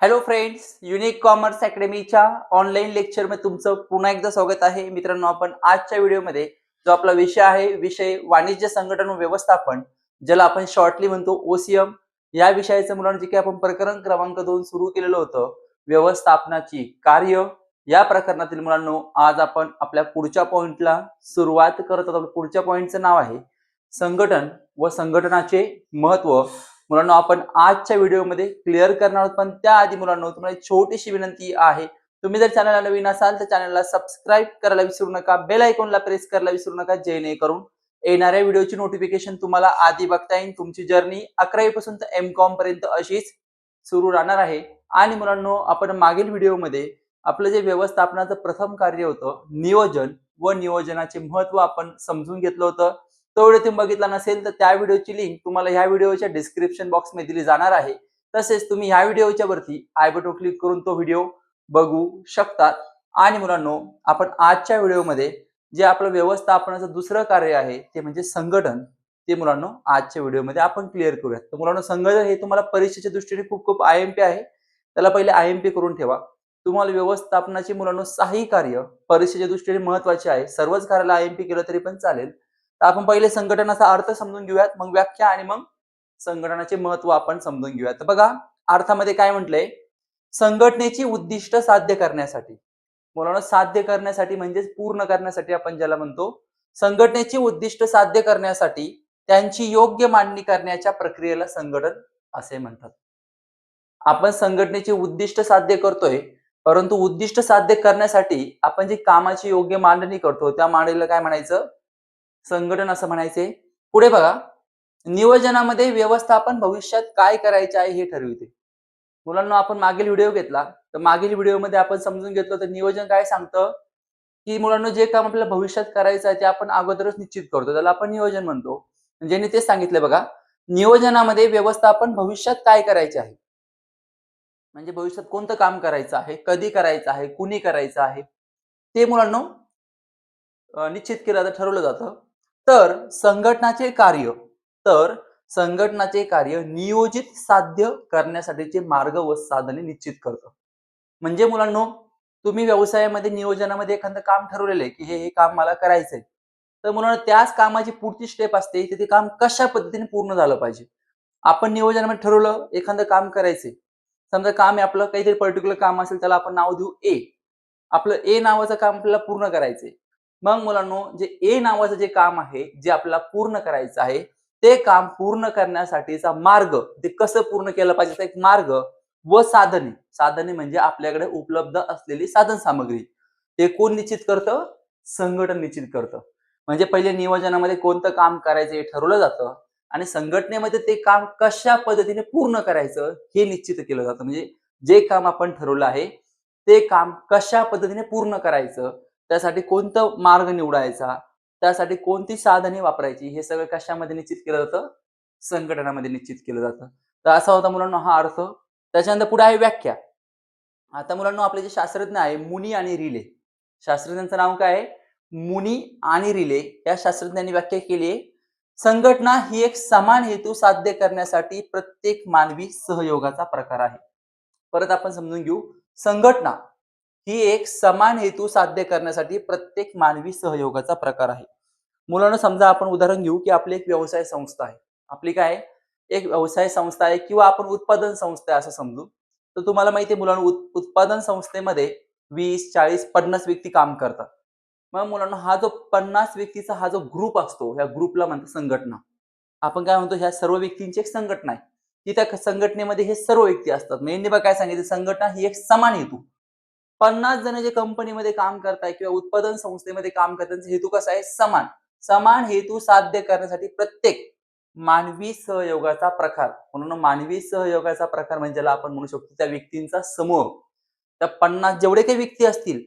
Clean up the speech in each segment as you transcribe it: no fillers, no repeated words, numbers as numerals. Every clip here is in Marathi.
हॅलो फ्रेंड्स, युनिक कॉमर्स अकॅडमीच्या ऑनलाईन लेक्चरमध्ये तुमचं पुन्हा एकदा स्वागत आहे. मित्रांनो, आपण आजच्या व्हिडिओमध्ये जो आपला विषय आहे, विषय वाणिज्य संघटन व व्यवस्थापन, ज्याला आपण शॉर्टली म्हणतो ओसीएम, या विषयाचं मुलांना जे काही आपण प्रकरण क्रमांक 2 सुरू केलेलं होतं, व्यवस्थापनाची कार्य, या प्रकरणातील मुलांनो आज आपण आपल्या पुढच्या पॉइंटला सुरुवात करत आहोत. पुढच्या पॉइंटचं नाव आहे संघटन व संघटनाचे महत्त्व. मुलांनो, आपण आजच्या व्हिडिओमध्ये क्लिअर करणार आहोत, पण त्याआधी मुलांनो तुम्हाला एक छोटीशी विनंती आहे. तुम्ही जर चॅनलला नवीन असाल तर चॅनलला सबस्क्राईब करायला विसरू नका, बेल आयकॉनला प्रेस करायला विसरू नका, जेणेकरून येणाऱ्या व्हिडिओची नोटिफिकेशन तुम्हाला आधी बघता येईल. तुमची जर्नी 11वी पासून तर एम.कॉम पर्यंत अशीच सुरू राहणार आहे. आणि मुलांनो, आपण मागील व्हिडिओमध्ये आपलं जे व्यवस्थापनाचं प्रथम कार्य होतं नियोजन व नियोजनाचे महत्त्व आपण समजून घेतलं होतं. तो व्हिडिओ तुम्ही बघितला नसेल तर त्या व्हिडिओची लिंक तुम्हाला ह्या व्हिडिओच्या डिस्क्रिप्शन बॉक्समध्ये दिली जाणार आहे. तसेच तुम्ही ह्या व्हिडिओच्या वरती आय बटन क्लिक करून तो व्हिडिओ बघू शकतात. आणि मुलांनो, आपण आजच्या व्हिडिओमध्ये जे आपलं व्यवस्थापनाचं दुसरं कार्य आहे ते म्हणजे संघटन, ते मुलांनो आजच्या व्हिडिओमध्ये आपण क्लिअर करूयात. तर मुलांनो, संघटन हे तुम्हाला परीक्षेच्या दृष्टीने खूप खूप आयएमपी आहे. त्याला पहिले आयएमपी करून ठेवा. तुम्हाला व्यवस्थापनाची मुलांनो काही कार्य परीक्षेच्या दृष्टीने महत्त्वाचे आहे. सर्वच कार्याला आयएमपी केलं तरी पण चालेल. तर आपण पहिले संघटनाचा अर्थ समजून घेऊयात, मग व्याख्या आणि मग संघटनाचे महत्त्व आपण समजून घेऊयात. तर बघा, अर्थामध्ये काय म्हटलंय, संघटनेची उद्दिष्ट साध्य करण्यासाठी. मुलांनो, साध्य करण्यासाठी म्हणजेच पूर्ण करण्यासाठी आपण ज्याला म्हणतो, संघटनेची उद्दिष्ट साध्य करण्यासाठी त्यांची योग्य मांडणी करण्याच्या प्रक्रियेला संघटन असे म्हणतात. आपण संघटनेचे उद्दिष्ट साध्य करतोय, परंतु उद्दिष्ट साध्य करण्यासाठी आपण जी कामाची योग्य मांडणी करतो त्या मांडणीला काय म्हणायचं? संघटन असं म्हणायचे. पुढे बघा, नियोजनामध्ये व्यवस्थापन भविष्यात काय करायचे आहे हे ठरविते. मुलांना, आपण मागील व्हिडिओ घेतला तर मागील व्हिडिओमध्ये आपण समजून घेतलं तर नियोजन काय सांगतं, की मुलांना जे काम आपल्याला भविष्यात करायचं आहे ते आपण अगोदरच निश्चित करतो, त्याला आपण नियोजन म्हणतो. ज्यांनी ते सांगितलं बघा, नियोजनामध्ये व्यवस्थापन भविष्यात काय करायचे आहे, म्हणजे भविष्यात कोणतं काम करायचं आहे, कधी करायचं आहे, कुणी करायचं आहे, ते मुलांना निश्चित केलं जातं, ठरवलं जातं. तर संघटनाचे कार्य तर संघटनाचे कार्य नियोजित साध्य करण्यासाठीचे मार्ग व साधने निश्चित करतं. म्हणजे मुलांनो, तुम्ही व्यवसायामध्ये नियोजनामध्ये एखादं काम ठरवलेलं आहे, की हे काम मला करायचंय. तर मुलांनो, त्याच कामाची पुढची स्टेप असते, की ते काम कशा पद्धतीने पूर्ण झालं पाहिजे. आपण नियोजनामध्ये ठरवलं एखादं काम करायचंय. समजा काम आहे आपलं, काहीतरी पर्टिक्युलर काम असेल, त्याला आपण नाव देऊ ए. आपलं ए नावाचं काम आपल्याला पूर्ण करायचंय. मग मुलांनो, जे ए नावाचं जे काम आहे, जे आपल्याला पूर्ण करायचं आहे, ते काम पूर्ण करण्यासाठीचा मार्ग, ते कसं पूर्ण केलं पाहिजे त्याचा एक मार्ग व साधने. साधने म्हणजे आपल्याकडे उपलब्ध असलेली साधन सामग्री. ते कोण निश्चित करतं? संघटन निश्चित करतं. म्हणजे पहिले नियोजनामध्ये कोणतं काम करायचं हे ठरवलं जातं आणि संघटनेमध्ये ते काम कशा पद्धतीने पूर्ण करायचं हे निश्चित केलं जातं. म्हणजे जे काम आपण ठरवलं आहे, ते काम कशा पद्धतीने पूर्ण करायचं, त्यासाठी कोणता मार्ग निवडायचा, त्यासाठी कोणती साधने वापरायची, हे सगळं कशामध्ये निश्चित केलं जातं? संघटनामध्ये निश्चित केलं जातं. तर असा होता मुलांनो हा अर्थ. त्याच्यानंतर पुढे आहे व्याख्या. आता मुलांनो, आपले जे शास्त्रज्ञ आहे मुनी आणि रिले, शास्त्रज्ञांचं नाव काय आहे? मुनी आणि रिले, या शास्त्रज्ञांनी व्याख्या केली आहे. संघटना ही एक समान हेतू साध्य करण्यासाठी प्रत्येक मानवी सहयोगाचा प्रकार आहे. परत आपण समजून घेऊ. संघटना ही एक समान हेतू साध्य करण्यासाठी प्रत्येक मानवी सहयोगाचा प्रकार आहे. मुलांना, समजा आपण उदाहरण घेऊ, की आपली एक व्यवसाय संस्था आहे. आपली काय आहे? एक व्यवसाय संस्था आहे किंवा आपण उत्पादन संस्था आहे असं समजू. तर तुम्हाला माहिती आहे मुलांनो, उत्पादन संस्थेमध्ये 20, 40, 50 व्यक्ती काम करतात. मग मुलांनो, हा जो 50 व्यक्तीचा हा जो ग्रुप असतो, या ग्रुपला म्हणतात संघटना. आपण काय म्हणतो, ह्या सर्व व्यक्तींची एक संघटना आहे. की त्या संघटनेमध्ये हे सर्व व्यक्ती असतात. मेनली बघा काय सांगितलं, संघटना ही एक समान हेतू. 50 जण जे कंपनीमध्ये काम करताय किंवा उत्पादन संस्थेमध्ये काम करतात, त्यांचा हेतू कसा आहे? समान. समान हेतू साध्य करण्यासाठी प्रत्येक मानवी सहयोगाचा प्रकार, म्हणून मानवी सहयोगाचा प्रकार म्हणजे ज्याला आपण म्हणू शकतो त्या व्यक्तींचा समूह. त्या 50 जेवढे काही व्यक्ती असतील,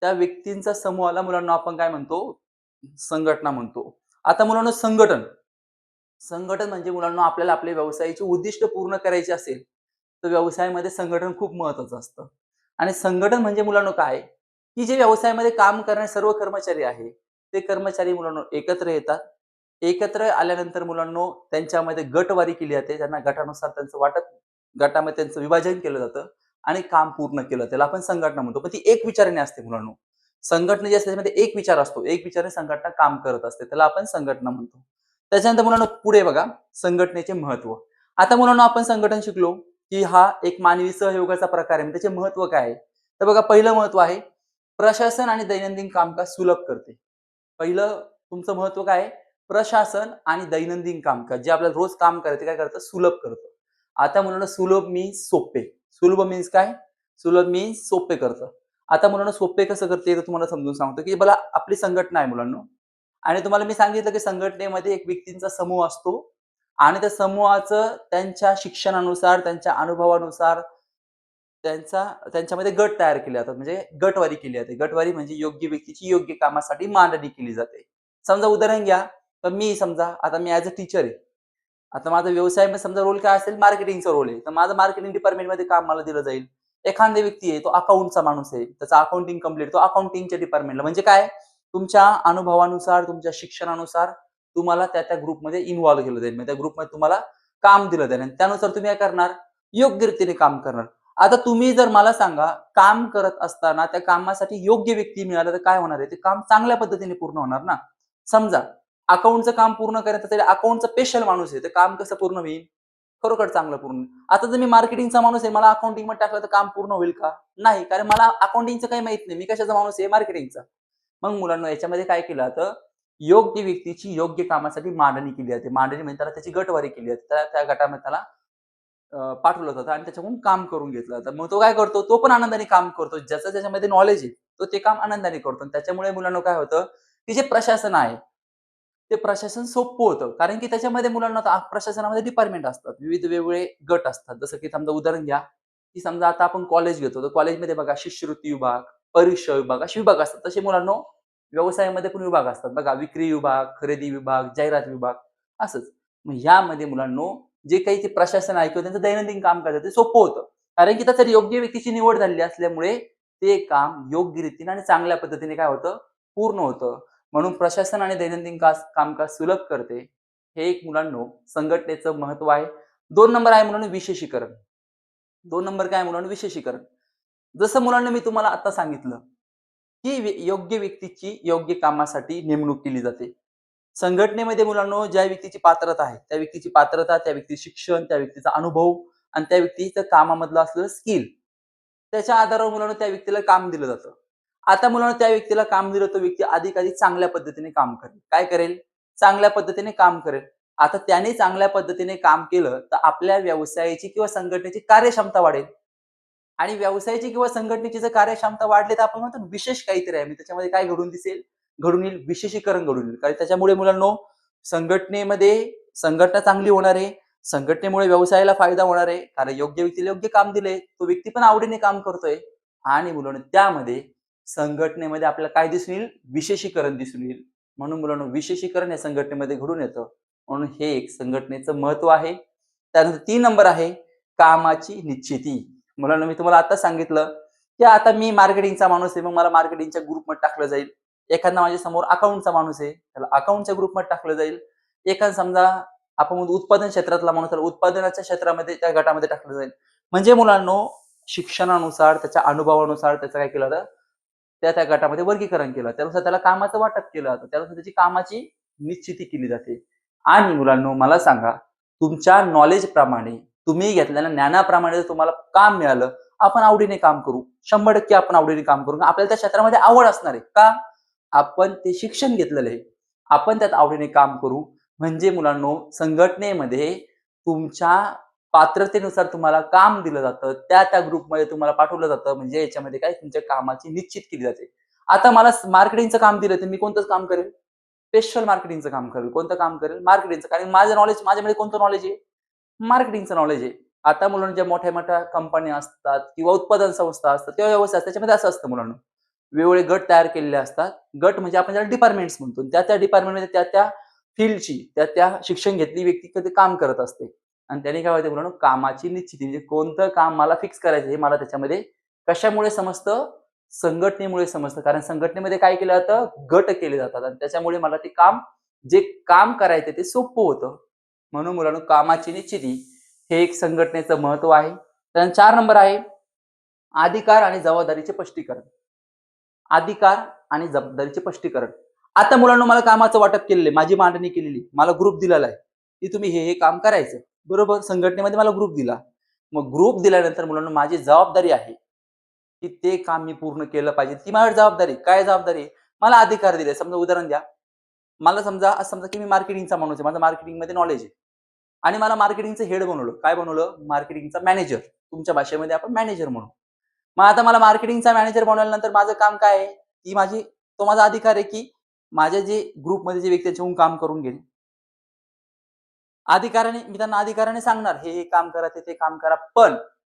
त्या व्यक्तींचा समूहाला मुलांना आपण काय म्हणतो? संघटना म्हणतो. आता मुलांना, संघटन संघटन म्हणजे मुलांना, आपल्याला आपल्या व्यवसायाची उद्दिष्ट पूर्ण करायची असेल, तर व्यवसायामध्ये संघटन खूप महत्वाचं असतं. आणि संघटन म्हणजे मुलांना काय? की जे व्यवसायामध्ये काम करणारे सर्व कर्मचारी आहे, ते कर्मचारी मुलांना एकत्र येतात. एकत्र आल्यानंतर मुलांनो, त्यांच्यामध्ये गटवारी केली जाते. त्यांना गटानुसार त्यांचं वाटप, गटामध्ये त्यांचं विभाजन केलं जातं. आणि काम पूर्ण केलं त्याला आपण संघटना म्हणतो. पण ती एक विचाराने असते मुलांनो. संघटना जी असते त्याच्यामध्ये एक विचार असतो. एक विचाराने संघटना काम करत असते. त्याला आपण संघटना म्हणतो. त्याच्यानंतर मुलांनो पुढे बघा संघटनेचे महत्त्व. आता मुलांनो आपण संघटन शिकलो, की हा एक मानवी सहयोगाचा प्रकार आहे. त्याचे महत्त्व काय आहे? तर बघा पहिलं महत्त्व आहे प्रशासन आणि दैनंदिन कामकाज सुलभ करते. पहिलं तुमचं महत्त्व काय आहे? प्रशासन आणि दैनंदिन कामकाज जे आपल्याला रोज काम करायचं काय करतं? सुलभ करतं. आता मुलांनो सुलभ मीन्स सोपे. सुलभ मीन्स काय? सुलभ मीन्स सोपे करतं. आता मुलांनो सोपे कसं करते ते तुम्हाला समजून सांगतो, की बघा आपली संघटना आहे मुलांनो आणि तुम्हाला मी सांगितलं, की संघटनेमध्ये एक व्यक्तींचा समूह असतो आणि त्या समूहाचं त्यांच्या शिक्षणानुसार, त्यांच्या अनुभवानुसार त्यांच्यामध्ये गट तयार केले जातात. म्हणजे गटवारी केली जाते. गटवारी म्हणजे योग्य व्यक्तीची योग्य कामासाठी मांडणी केली जाते. समजा उदाहरण घ्या, तर मी समजा आता मी ॲज अ टीचर आहे. आता माझा व्यवसाय समजा रोल काय असेल मार्केटिंगचा रोल आहे. तर माझं मार्केटिंग डिपार्टमेंटमध्ये काम मला दिलं जाईल. एखादा व्यक्ती आहे तो अकाउंटचा माणूस आहे. त्याचं अकाउंटिंग कंप्लीट तो अकाउंटिंगच्या डिपार्टमेंटला म्हणजे काय तुमच्या अनुभवानुसार, तुमच्या शिक्षणानुसार तुम्हाला त्या ग्रुपमध्ये इन्व्हॉल्व केलं जाईल. म्हणजे त्या ग्रुपमध्ये तुम्हाला काम दिलं जाईल आणि त्यानुसार तुम्ही काय करणार? योग्य रीतीने काम करणार. आता तुम्ही जर मला सांगा, काम करत असताना त्या कामासाठी योग्य व्यक्ती मिळाला तर काय होणार आहे? ते काम चांगल्या पद्धतीने पूर्ण होणार ना. समजा अकाउंटचं काम पूर्ण करायचं असेल, अकाउंटचा स्पेशल माणूस आहे, तर काम कसं पूर्ण होईल? खरोखर चांगलं पूर्ण होईल. आता जर मी मार्केटिंगचा माणूस आहे, मला अकाउंटिंगमध्ये टाकलं तर काम पूर्ण होईल का? नाही. कारण मला अकाउंटिंगचं काही माहीत नाही. मी कशाचा माणूस आहे? मार्केटिंगचा. मग मुलांनो याच्यामध्ये काय केलं जातं? योग्य व्यक्तीची योग्य कामासाठी मांडणी केली जाते. मांडणी म्हणजे त्याला त्याची गटवारी केली जाते. त्या गटामध्ये त्याला पाठवलं जातं आणि त्याच्याकडून काम करून घेतलं जातं. मग तो काय करतो? तो पण आनंदाने काम करतो. ज्याचं त्याच्यामध्ये नॉलेज आहे, तो ते काम आनंदाने करतो आणि त्याच्यामुळे मुलांनो काय होतं, की जे प्रशासन आहे, ते प्रशासन सोपं होतं. कारण की त्याच्यामध्ये मुलांना आता प्रशासनामध्ये डिपार्टमेंट असतात. विविध वेगवेगळे गट असतात. जसं की समजा उदाहरण घ्या, की समजा आता आपण कॉलेज घेतो, तर कॉलेजमध्ये बघा शिष्यवृत्ती विभाग, परीक्षा विभाग असे विभाग असतात. तसे मुलांनो व्यवसायामध्ये पण विभाग असतात. बघा विक्री विभाग, खरेदी विभाग, जाहिरात विभाग असंच. मग ह्यामध्ये मुलांनो जे काही ते प्रशासन आहे किंवा त्यांचं दैनंदिन काम करतात ते सोपं होतं. कारण की त्याच्यात योग्य व्यक्तीची निवड झालेली असल्यामुळे ते काम योग्य रीतीने आणि चांगल्या पद्धतीने काय होतं? पूर्ण होतं. म्हणून प्रशासन आणि दैनंदिन कामकाज सुलभ करते. हे एक मुलांनो संघटनेचं महत्त्व आहे. 2 नंबर आहे मुलांनो विशेषीकरण. 2 नंबर काय आहे मुलांनो विशेषीकरण. जसं मुलांना मी तुम्हाला आता सांगितलं, की योग्य व्यक्तीची योग्य कामासाठी नेमणूक केली जाते. संघटनेमध्ये मुलांनो ज्या व्यक्तीची पात्रता आहे, त्या व्यक्तीची पात्रता, त्या व्यक्तीचं शिक्षण, त्या व्यक्तीचा अनुभव आणि त्या व्यक्तीचं कामामधलं असलेलं स्किल त्याच्या आधारावर मुलांनो त्या व्यक्तीला काम दिलं जातं. आता मुलांनो त्या व्यक्तीला काम दिलं, तो व्यक्ती अधिकाधिक चांगल्या पद्धतीने काम करेल. काय करेल? चांगल्या पद्धतीने काम करेल. आता त्याने चांगल्या पद्धतीने काम केलं, तर आपल्या व्यवसायाची किंवा संघटनेची कार्यक्षमता वाढेल. आणि व्यवसायाची किंवा संघटनेची जर कार्यक्षमता वाढली, तर आपण म्हणतो ना विशेष काहीतरी आहे. त्याच्यामध्ये काय घडून दिसेल? घडून येईल विशेषीकरण घडून येईल. कारण त्याच्यामुळे मुलांनो संघटनेमध्ये संघटना चांगली होणार आहे. संघटनेमुळे व्यवसायाला फायदा होणार आहे. कारण योग्य व्यक्तीला योग्य काम दिलंय. तो व्यक्ती पण आवडीने काम करतोय आणि मुलांनो त्यामध्ये संघटनेमध्ये आपल्याला काय दिसून येईल? विशेषीकरण दिसून येईल. म्हणून मुलांनो विशेषीकरण हे संघटनेमध्ये घडून येतं. म्हणून हे एक संघटनेचं महत्त्व आहे. त्यानंतर 3 नंबर आहे कामाची निश्चिती. मुलांनो मी तुम्हाला आताच सांगितलं, की आता मी मार्केटिंगचा माणूस आहे, मग मला मार्केटिंगच्या ग्रुपमध्ये टाकलं जाईल. एखादा माझ्यासमोर अकाउंटचा माणूस आहे, त्याला अकाउंटच्या ग्रुपमध्ये टाकलं जाईल. एखादा समजा आपण म्हणतो उत्पादन क्षेत्रातला माणूस त्याला उत्पादनाच्या क्षेत्रामध्ये त्या गटामध्ये टाकलं जाईल. म्हणजे मुलांनो शिक्षणानुसार, त्याच्या अनुभवानुसार त्याचं काय केलं जातं, त्या गटामध्ये वर्गीकरण केलं. त्यानुसार त्याला कामाचं वाटप केलं जातं. त्यानुसार त्याची कामाची निश्चिती केली जाते. आणि मुलांनो मला सांगा, तुमच्या नॉलेजप्रमाणे तुम्ही घेतलेल्या ज्ञानाप्रमाणे जर तुम्हाला काम मिळालं, आपण आवडीने काम करू. 100% आपण आवडीने काम करू. आपल्याला त्या क्षेत्रामध्ये आवड असणार आहे. का? आपण ते शिक्षण घेतलेलं आहे. आपण त्यात आवडीने काम करू. म्हणजे मुलांनो संघटनेमध्ये तुमच्या पात्रतेनुसार तुम्हाला काम दिलं जातं. त्या ग्रुपमध्ये तुम्हाला पाठवलं जातं. म्हणजे याच्यामध्ये काय तुमच्या कामाची निश्चित केली जाते. आता मला मार्केटिंगचं काम दिलं, तर मी कोणतंच काम करेल? स्पेशल मार्केटिंगचं काम करेल. कोणतं काम करेल? मार्केटिंगचं. कारण माझं नॉलेज माझ्यामध्ये कोणतं नॉलेज आहे? मार्केटिंगचं नॉलेज आहे. आता मुलांनो ज्या मोठ्या-मोठ्या कंपन्या असतात किंवा उत्पादन संस्था असतात किंवा व्यवसाय असतात त्याच्यामध्ये असं असतं मुलांनो. वेगवेगळे गट तयार केलेले असतात. गट म्हणजे आपण ज्याला डिपार्टमेंट्स म्हणतो. त्या डिपार्टमेंटमध्ये त्या फील्डची, त्या शिक्षण घेतलेली व्यक्ती कधी काम करत असते. आणि त्याने काय होतं मुलांनो कामाची निश्चिती म्हणजे कोणतं काम मला फिक्स करायचं हे मला त्याच्यामध्ये कशामुळे समजतं? संघटनेमुळे समजतं. कारण संघटनेमध्ये काय केलं जातं? गट केले जातात आणि त्याच्यामुळे मला ते काम जे काम करायचं ते सोपं होतं. म्हणून मुलांनो कामाची निश्चिती हे एक संघटनेचं महत्त्व आहे. त्यानंतर 4 नंबर आहे अधिकार आणि जबाबदारीचे स्पष्टीकरण. अधिकार आणि जबाबदारीचे स्पष्टीकरण. आता मुलांनो मला कामाचं वाटप केलेलं आहे. माझी मांडणी केलेली. मला ग्रुप दिलेला आहे, की तुम्ही हे काम करायचं. बरोबर? संघटनेमध्ये मला ग्रुप दिला. मग ग्रुप दिल्यानंतर मुलांनो माझी जबाबदारी आहे, की ते काम मी पूर्ण केलं पाहिजे. ती माझ्यावर जबाबदारी. काय जबाबदारी? मला अधिकार दिले. समजा उदाहरण द्या. मला समजा असं समजा, की मी मार्केटिंगचा माणूस आहे. माझं मार्केटिंगमध्ये नॉलेज आहे आणि मला मार्केटिंगचं हेड बनवलं. काय बनवलं? मार्केटिंगचा मॅनेजर. तुमच्या भाषेमध्ये आपण मॅनेजर म्हणू. मग आता मला मार्केटिंगचा मॅनेजर बनवल्यानंतर माझं काम काय आहे? तो माझा अधिकार आहे, की माझ्या जे ग्रुपमध्ये जे व्यक्ती आहेत त्यांच्याकडून काम करून घेणे. मी त्यांना अधिकाराने सांगणार, हे काम करा, ते काम करा. पण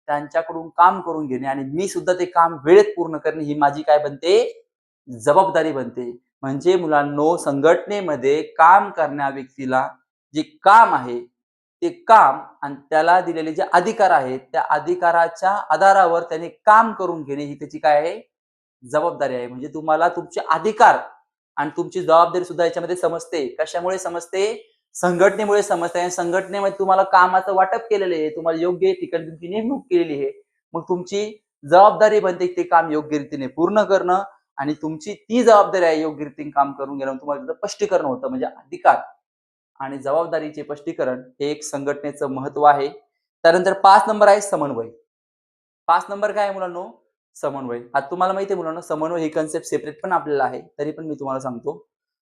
त्यांच्याकडून काम करून घेणे आणि मी सुद्धा ते काम वेळेत पूर्ण करणे ही माझी काय बनते? जबाबदारी बनते. म्हणजे मुलांनो संघटनेमध्ये काम करणाऱ्या व्यक्तीला जे काम आहे, ते काम आणि त्याला दिलेले जे अधिकार आहेत, त्या अधिकाराच्या आधारावर त्याने काम करून घेणे ही त्याची काय आहे? जबाबदारी आहे. म्हणजे तुम्हाला तुमचे अधिकार आणि तुमची जबाबदारी सुद्धा याच्यामध्ये समजते. कशामुळे समजते? संघटनेमुळे समजते आणि संघटनेमध्ये तुम्हाला कामाचं वाटप केलेलं आहे. तुम्हाला योग्य ठिकाणी तुमची नेमणूक केलेली आहे. मग तुमची जबाबदारी बनते ते काम योग्य रीतीने पूर्ण करणं आणि तुमची ती जबाबदारी आहे योग्य रीतीने काम करून घेणं. तुम्हाला त्याचं स्पष्टीकरण होतं. म्हणजे अधिकार आणि जबाबदारीचे स्पष्टीकरण हे एक संघटनेचं महत्व आहे. त्यानंतर 5 नंबर आहे समन्वय. 5 नंबर काय आहे मुलांनो? समन्वय. आता तुम्हाला माहिती आहे मुलांनो समन्वय ही कन्सेप्ट सेपरेट पण आपल्याला आहे. तरी पण मी तुम्हाला सांगतो,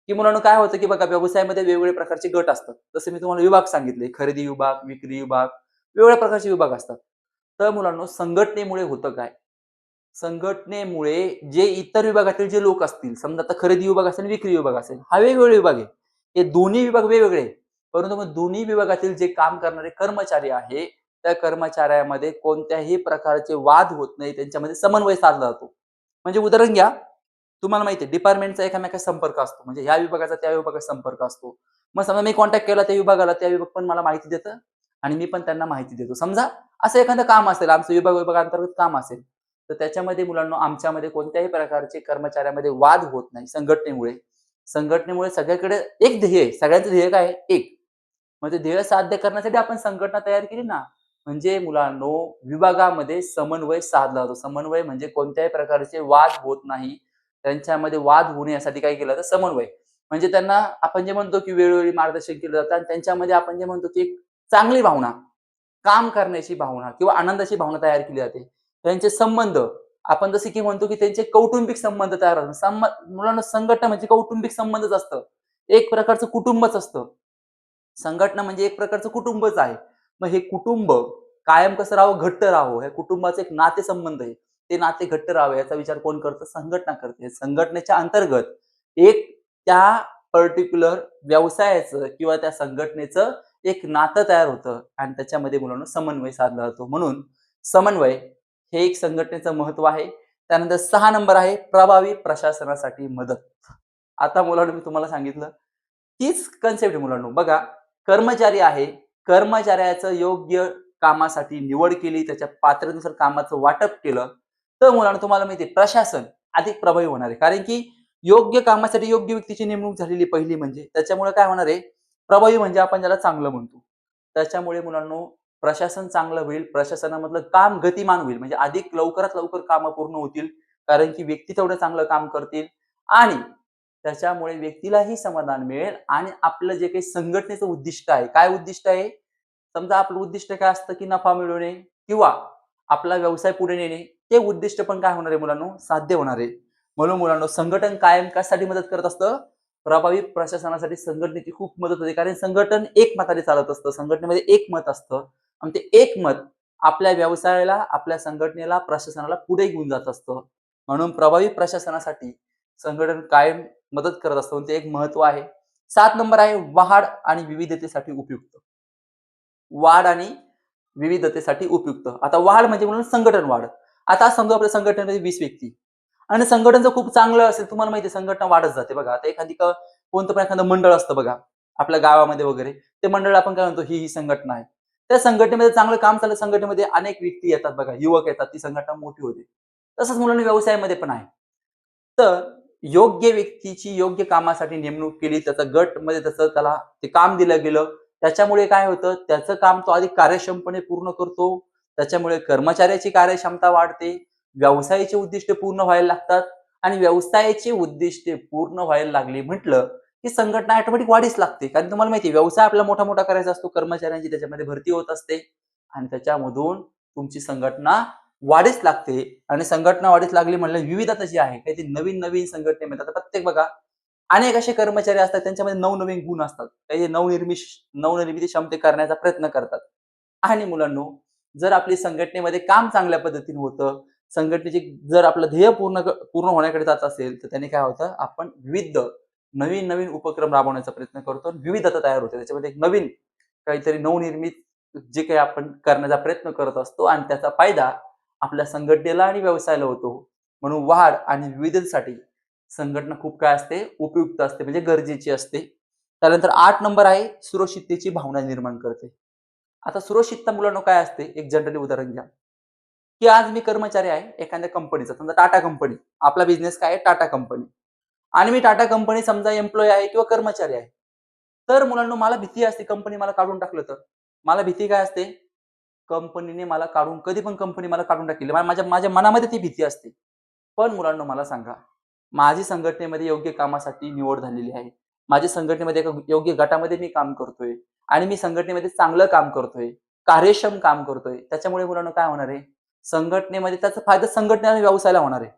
की मुलांनो काय होतं, की बघा व्यवसायामध्ये वेगवेगळ्या प्रकारचे गट असतात. जसं मी तुम्हाला विभाग सांगितले, खरेदी विभाग, विक्री विभाग, वेगवेगळ्या प्रकारचे विभाग असतात. तर मुलांनो संघटनेमुळे होतं काय? संघटनेमुळे जे इतर विभागातील जे लोक असतील, समजा आता खरेदी विभाग असेल, विक्री विभाग असेल, हा वेगवेगळे विभाग आहे. हे दोन्ही विभाग वेगवेगळे आहेत. परंतु मग दोन्ही विभागातील जे काम करणारे कर्मचारी आहे, त्या कर्मचाऱ्यामध्ये कोणत्याही प्रकारचे वाद होत नाही. त्यांच्यामध्ये समन्वय साधला जातो. म्हणजे उदाहरण घ्या, तुम्हाला माहिती आहे डिपार्टमेंटचा एकमेकांशी संपर्क असतो. म्हणजे ह्या विभागाचा त्या विभागात संपर्क असतो. मग समजा मी कॉन्टॅक्ट केला त्या विभागाला, त्या विभाग पण मला माहिती देतं आणि मी पण त्यांना माहिती देतो. समजा असं एखादं काम असेल, आमचं विभागांतर्गत काम असेल, तर त्याच्यामध्ये मुलांनो आमच्यामध्ये कोणत्याही प्रकारचे कर्मचाऱ्यामध्ये वाद होत नाही संघटनेमुळे. संघटनेमुळे सगळ्याकडे एक ध्येय आहे. सगळ्यांचं ध्येय काय आहे? एक. मग ते ध्येय साध्य करण्यासाठी आपण संघटना तयार केली ना. म्हणजे मुलांनो विभागामध्ये समन्वय साधला जातो. समन्वय म्हणजे कोणत्याही प्रकारचे वाद होत नाही. त्यांच्यामध्ये वाद होऊ नये यासाठी काय केलं जातं? समन्वय. म्हणजे त्यांना आपण जे म्हणतो, की वेळोवेळी मार्गदर्शन केलं जातं आणि त्यांच्यामध्ये आपण जे म्हणतो, की एक चांगली भावना, काम करण्याची भावना किंवा आनंदाची भावना तयार केली जाते. त्यांचे संबंध आपण जसे की म्हणतो, की त्यांचे कौटुंबिक संबंध तयार होतात. मुलांना संघटना म्हणजे कौटुंबिक संबंधच असतं. एक प्रकारचं कुटुंबच असतं. संघटना म्हणजे एक प्रकारचं कुटुंबच आहे. मग हे कुटुंब कायम कसं राहावं? घट्ट राहावं. या कुटुंबाचे एक नातेसंबंध आहे. ते नाते घट्ट राहावे याचा विचार कोण करतं? संघटना करते. संघटनेच्या अंतर्गत एक त्या पर्टिक्युलर व्यवसायाचं किंवा त्या संघटनेचं एक नातं तयार होतं आणि त्याच्यामध्ये मुलांनो समन्वय साधला जातो. म्हणून समन्वय हे एक संघटनेचं महत्व आहे. त्यानंतर 6 नंबर आहे प्रभावी प्रशासनासाठी मदत. आता मुलांनो मी तुम्हाला सांगितलं तीच कन्सेप्ट आहे मुलांनो. बघा कर्मचारी आहे. कर्मचाऱ्याचं योग्य कामासाठी निवड केली, त्याच्या पात्रतेनुसार कामाचं वाटप केलं, तर मुलांनो तुम्हाला माहिती आहे प्रशासन अधिक प्रभावी होणार आहे. कारण की योग्य कामासाठी योग्य व्यक्तीची नेमणूक झालेली पहिली म्हणजे. त्याच्यामुळे काय होणार आहे? प्रभावी म्हणजे आपण ज्याला चांगलं म्हणतो. त्याच्यामुळे मुलांनो प्रशासन चांगलं होईल. प्रशासनामधलं काम गतिमान होईल. म्हणजे अधिक लवकरात लवकर कामं पूर्ण होतील. कारण की व्यक्ती तेवढं चांगलं काम करतील आणि त्याच्यामुळे व्यक्तीलाही समाधान मिळेल आणि आपलं जे काही संघटनेचं उद्दिष्ट आहे, काय उद्दिष्ट आहे? समजा आपलं उद्दिष्ट काय असतं, की नफा मिळवणे किंवा आपला व्यवसाय पुढे नेणे. ते उद्दिष्ट पण काय होणार आहे मुलांनो? साध्य होणार आहे. म्हणून मुलांनो संघटन कायम कशासाठी मदत करत असतं? प्रभावी प्रशासनासाठी संघटनेची खूप मदत होते. कारण संघटन एकमताने चालत असतं. संघटनेमध्ये एक मत असतं आणि ते एक मत आपल्या व्यवसायाला, आपल्या संघटनेला, प्रशासनाला पुढे घेऊन जात असतं. म्हणून प्रभावी प्रशासनासाठी संघटन कायम मदत करत असतं. ते एक महत्व आहे. 7 नंबर आहे वाढ आणि विविधतेसाठी उपयुक्त. वाढ आणि विविधतेसाठी उपयुक्त. आता वाढ म्हणजे म्हणून संघटन वाढ. आता समजा आपल्या संघटनेमध्ये 20 व्यक्ती आणि संघटन जर खूप चांगलं असेल, तुम्हाला माहिती आहे संघटना वाढत जाते बघा. आता कोणतं पण एखादं मंडळ असतं बघा, आपल्या गावामध्ये वगैरे. ते मंडळ आपण काय म्हणतो, ही संघटना आहे. त्या संघटनेमध्ये चांगलं काम चाललं, संघटनेमध्ये अनेक व्यक्ती येतात बघा, युवक येतात, ती संघटना मोठी होते. तसंच मुलांनी व्यवसायामध्ये पण आहे. तर योग्य व्यक्तीची योग्य कामासाठी नेमणूक केली, त्याचा गटमध्ये त्याला ते काम दिलं गेलं. त्याच्यामुळे काय होतं, त्याचं काम तो अधिक कार्यक्षमपणे पूर्ण करतो. त्याच्यामुळे कर्मचाऱ्याची कार्यक्षमता वाढते व्यवसायाची उद्दिष्ट पूर्ण व्हायला लागतात आणि व्यवसायाची उद्दिष्टे पूर्ण व्हायला लागली म्हटलं की संघटना ऑटोमॅटिक वाढीस लागते. कारण तुम्हाला माहिती आहे व्यवसाय आपला मोठा मोठा करायचा असतो, कर्मचाऱ्यांची त्याच्यामध्ये भरती होत असते आणि त्याच्यामधून तुमची संघटना वाढीस लागते आणि संघटना वाढीस लागली म्हणलं विविधता जी आहे काही नवीन नवीन संघटनेमध्ये आता प्रत्येक बघा अनेक असे कर्मचारी असतात त्यांच्यामध्ये नवनवीन गुण असतात. काही नवनिर्मिती क्षमते करण्याचा प्रयत्न करतात. आणि मुलांनो, जर आपली संघटनेमध्ये काम चांगल्या पद्धतीने होतं, संघटनेची जर आपलं ध्येय पूर्ण होण्याकडे जात असेल, तर त्याने काय होतं, आपण विविध नवीन-नवीन उपक्रम राबवण्याचा प्रयत्न करतो आणि विविधता तयार होते. त्याच्यामध्ये एक नवीन काहीतरी नवनिर्मित जे काही आपण करण्याचा प्रयत्न करत असतो आणि त्याचा फायदा आपल्या संघटनेला आणि व्यवसायाला होतो. म्हणून वाढ आणि विविधतेसाठी संघटना खूप काय असते, उपयुक्त असते म्हणजे गरजेची असते. त्यानंतर 8 नंबर आहे सुरक्षिततेची भावना निर्माण करते. आता सुरक्षितता मुलांनो काय असते? एक जनरली उदाहरण घ्या, की आज मी कर्मचारी आहे एखाद्या कंपनीचा, समजा टाटा कंपनी. आपला बिझनेस काय आहे? टाटा कंपनी. आणि मी टाटा कंपनी समजा एम्प्लॉयी आहे किंवा कर्मचारी आहे. तर मुलांनो मला भीती असते कंपनी मला काढून टाकलं तर. मला भीती काय असते? कंपनीने मला काढून कधी पण कंपनी मला काढून टाकेल. माझ्या माझ्या मनामध्ये ती भीती असते. पण मुलांनो मला सांगा, माझी संघटनेमध्ये योग्य कामासाठी निवड झालेली आहे. माझी संघटनेमध्ये एका योग्य गटामध्ये मी काम करतोय आणि मी संघटनेमध्ये चांगलं काम करतोय, कार्यक्षम काम करतोय. त्याच्यामुळे मुलांनो काय होणार आहे? संघटनेमध्ये त्याचा फायदा संघटनेला आणि व्यवसायाला होणार आहे.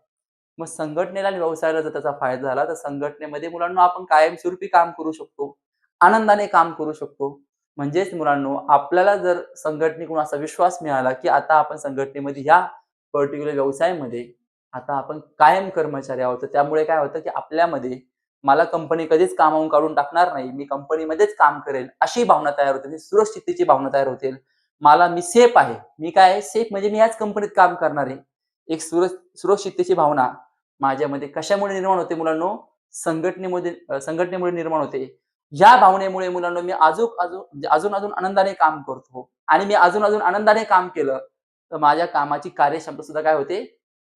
मग संघटनेला आणि व्यवसायाला जर त्याचा फायदा झाला, तर संघटनेमध्ये मुलांनो आपण कायमस्वरूपी काम करू शकतो. आनंदाने काम करू शकतो. म्हणजेच मुलांनो, आपल्याला जर संघटनेकडून असा विश्वास मिळाला, की आता आपण संघटनेमध्ये ह्या पर्टिक्युलर व्यवसायामध्ये आता आपण कायम कर्मचारी आहोत. तर त्यामुळे काय होतं, की आपल्यामध्ये मला कंपनी कधीच कामावून काढून टाकणार नाही. मी कंपनीमध्येच काम करेल, अशी भावना तयार होते. म्हणजे सुरक्षिततेची भावना तयार होते. मी सेफ आहे. मी काय आहे सेफ म्हणजे मी ह्याच कंपनीत काम करणार आहे. एक सुरक्षिततेची भावना माझ्यामध्ये कशामुळे निर्माण होते मुलांनो? संघटनेमुळे निर्माण होते. या भावनेमुळे मुलांनो मी म्हणजे अजून आनंदाने काम करतो आणि मी अजून आनंदाने काम केलं, तर माझ्या कामाची कार्यक्षमता सुद्धा काय होते?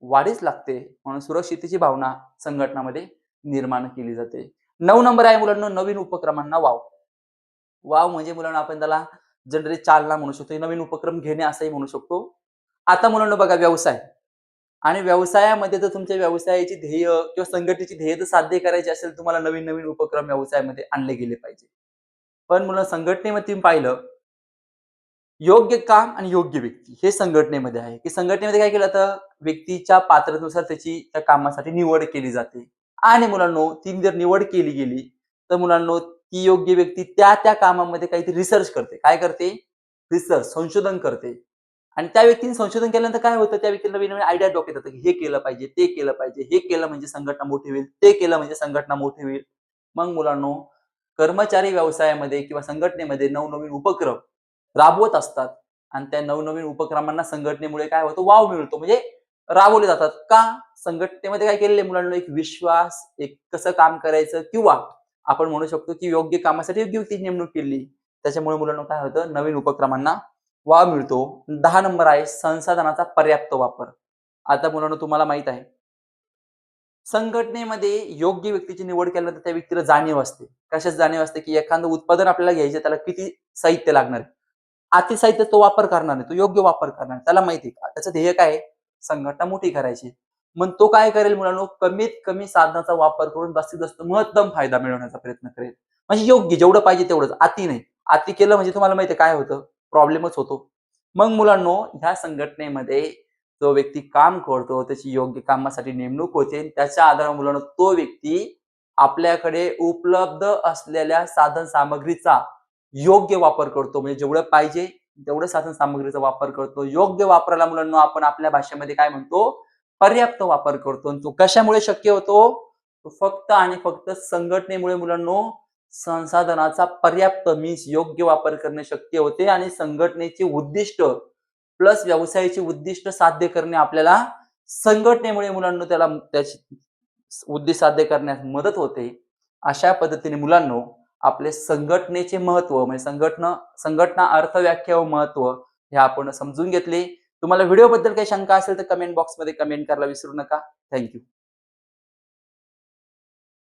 वाढीस लागते. म्हणून सुरक्षिततेची भावना संघटनामध्ये निर्माण केली जाते. 9 नंबर आहे मुलांनो नवीन उपक्रमांना वाव. वाव म्हणजे मुलांनो आपण त्याला जनरली चालना म्हणू शकतो. नवीन उपक्रम घेणे असंही म्हणू शकतो. आता मुलांनो बघा व्यवसाय आणि व्यवसायामध्ये जर तुमच्या व्यवसायाची ध्येय किंवा संघटनेची ध्येय जर साध्य करायची असेल, तुम्हाला नवीन-नवीन उपक्रम व्यवसायामध्ये आणले गेले पाहिजे. पण मुलं संघटनेमध्ये तुम्ही पाहिलं, योग्य काम आणि योग्य व्यक्ती हे संघटनेमध्ये आहे, की संघटनेमध्ये काय केलं जातं, व्यक्तीच्या पात्रतेनुसार त्याची त्या कामासाठी निवड केली जाते. आणि मुलांनो, ती जर निवड केली गेली, तर मुलांनो ती योग्य व्यक्ती त्या कामामध्ये काहीतरी रिसर्च करते. काय करते? रिसर्च, संशोधन करते. आणि त्या व्यक्तीने संशोधन केल्यानंतर काय होतं, त्या व्यक्तीला नवीन-नवीन आयडिया डोक्यात येतात, की हे केलं पाहिजे, ते केलं पाहिजे, हे केलं म्हणजे संघटना मोठी होईल, ते केलं म्हणजे संघटना मोठी होईल. मग मुलांनो, कर्मचारी व्यवसायामध्ये किंवा संघटनेमध्ये नवनवीन उपक्रम राबवत असतात आणि त्या नवनवीन उपक्रमांना संघटनेमुळे काय होतं, वाव मिळतो. म्हणजे राबवले जातात. का? संघटनेमध्ये काय केलेलं आहे मुलांनो, एक विश्वास, एक कसं काम करायचं किंवा आपण म्हणू शकतो, की योग्य कामासाठी योग्य व्यक्तीची नेमणूक केली. त्याच्यामुळे मुलांनो काय होतं, नवीन उपक्रमांना वाव मिळतो. 10 नंबर आहे संसाधनाचा पर्याप्त वापर. आता मुलांनो तुम्हाला माहीत आहे, संघटनेमध्ये योग्य व्यक्तीची निवड केल्यानंतर त्या व्यक्तीला जाणीव असते. कशाची जाणीव असते, की एखादं उत्पादन आपल्याला घ्यायचं त्याला किती साहित्य लागणार आहे. अति साहित्य तो वापर करणार नाही. तो योग्य वापर करणार आहे. त्याला माहिती आहे. त्याचं ध्येय काय आहे? संघटना मोठी करायची. मग तो काय करेल मुलांनो, कमीत कमी साधनाचा वापर करून जास्तीत जास्त महत्तम फायदा मिळवण्याचा प्रयत्न करेल. म्हणजे योग्य जेवढं पाहिजे तेवढंच, अति नाही. अति केलं म्हणजे तुम्हाला माहिती आहे काय होतं? प्रॉब्लेमच होतो. मग मुलांनो, ह्या संघटनेमध्ये जो व्यक्ती काम करतो, त्याची योग्य कामासाठी नेमणूक होते. त्याच्या आधारावर मुलांनो तो व्यक्ती आपल्याकडे उपलब्ध असलेल्या साधन सामग्रीचा योग्य वापर करतो. म्हणजे जेवढं पाहिजे तेवढं साधन सामग्रीचा वापर करतो. योग्य वापराला मुलांनो आपण आपल्या भाषेमध्ये काय म्हणतो? पर्याप्त वापर करतो. आणि तो कशामुळे शक्य होतो? तो फक्त आणि फक्त संघटनेमुळे मुलांनो संसाधनाचा पर्याप्त मीन्स योग्य वापर करणे शक्य होते आणि संघटनेची उद्दिष्ट प्लस व्यवसायाची उद्दिष्ट साध्य करणे आपल्याला संघटनेमुळे मुलांनो त्याची उद्दिष्ट साध्य करण्यास मदत होते. अशा पद्धतीने मुलांनो आपले संघटनेचे महत्त्व म्हणजे संघटना अर्थव्याख्या व महत्त्व हे आपण समजून घेतले. तुम्हाला व्हिडिओबद्दल काही शंका असेल तर कमेंट बॉक्समध्ये कमेंट करायला विसरू नका. Thank you.